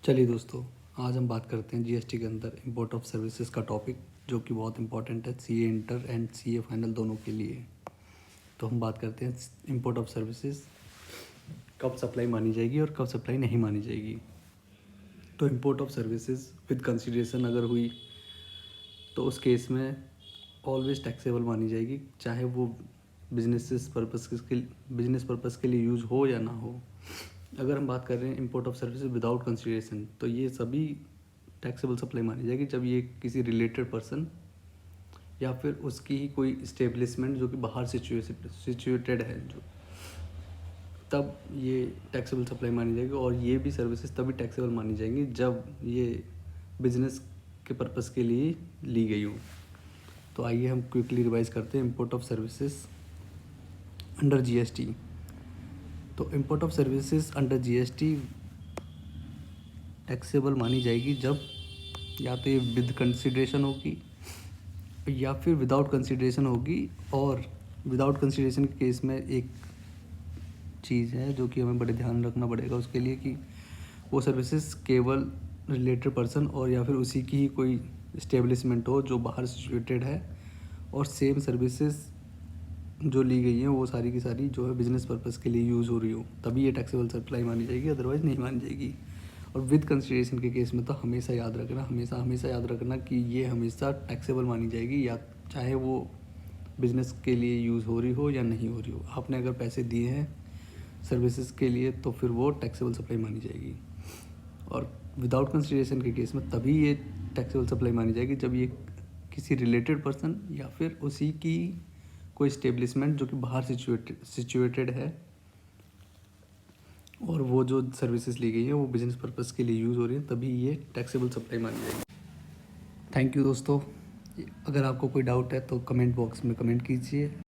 चलिए दोस्तों, आज हम बात करते हैं जीएसटी के अंदर इंपोर्ट ऑफ सर्विसेज का टॉपिक, जो कि बहुत इंपॉर्टेंट है CA inter and CA final दोनों के लिए। तो हम बात करते हैं इंपोर्ट ऑफ सर्विसेज कब सप्लाई मानी जाएगी और कब सप्लाई नहीं मानी जाएगी। तो import of services with consideration अगर हुई तो उस केस में ऑलवेज टैक्सेबल मानी जाएगी, चाहे वो बिजनेस पर्पस के लिए यूज़ हो या ना हो। अगर हम बात कर रहे हैं import of services without consideration, तो ये सभी टैक्सेबल सप्लाई मानी जाएगी जब ये किसी रिलेटेड पर्सन या फिर उसकी ही कोई इस्टेब्लिशमेंट जो कि बाहर सिचुएटेड है, जो तब ये टैक्सेबल सप्लाई मानी जाएगी। और ये भी सर्विसेज तभी टैक्सेबल मानी जाएंगी जब ये बिजनेस के पर्पस के लिए ली गई हो। तो आइए हम क्विकली रिवाइज करते हैं import of services under GST. तो import of services under GST taxable मानी जाएगी जब या तो ये विद कंसिडरेशन होगी या फिर विदाउट कंसिडरेशन होगी। और विदाउट कंसिडरेशन के केस में एक चीज़ है जो कि हमें बड़े ध्यान रखना पड़ेगा उसके लिए, कि वो सर्विसेज केवल रिलेटेड पर्सन और या फिर उसी की ही कोई इस्टेब्लिशमेंट हो जो बाहर सिचुएटेड है, और सेम सर्विसेज जो ली गई हैं वो सारी की सारी जो है बिजनेस पर्पस के लिए यूज़ हो रही हो, तभी ये टैक्सेबल सप्लाई मानी जाएगी, अदरवाइज़ नहीं मानी जाएगी। और विद कंसिडरेशन के केस में तो हमेशा याद रखना, हमेशा याद रखना कि ये हमेशा टैक्सेबल मानी जाएगी, या चाहे वो बिज़नेस के लिए यूज़ हो रही हो या नहीं हो रही हो। आपने अगर पैसे दिए हैं सर्विसेज के लिए तो फिर वो टैक्सेबल सप्लाई मानी जाएगी। और विदाउट कंसिडरेशन के केस में तभी ये टैक्सेबल सप्लाई मानी जाएगी जब ये किसी रिलेटेड पर्सन या फिर उसी की कोई इस्टेब्लिशमेंट जो कि बाहर सिचुएटेड है, और वो जो सर्विसेज ली गई है वो बिजनेस पर्पस के लिए यूज़ हो रही है, तभी ये टैक्सेबल सप्लाई मानी जाएगी। थैंक यू दोस्तों। अगर आपको कोई डाउट है तो कमेंट बॉक्स में कमेंट कीजिए।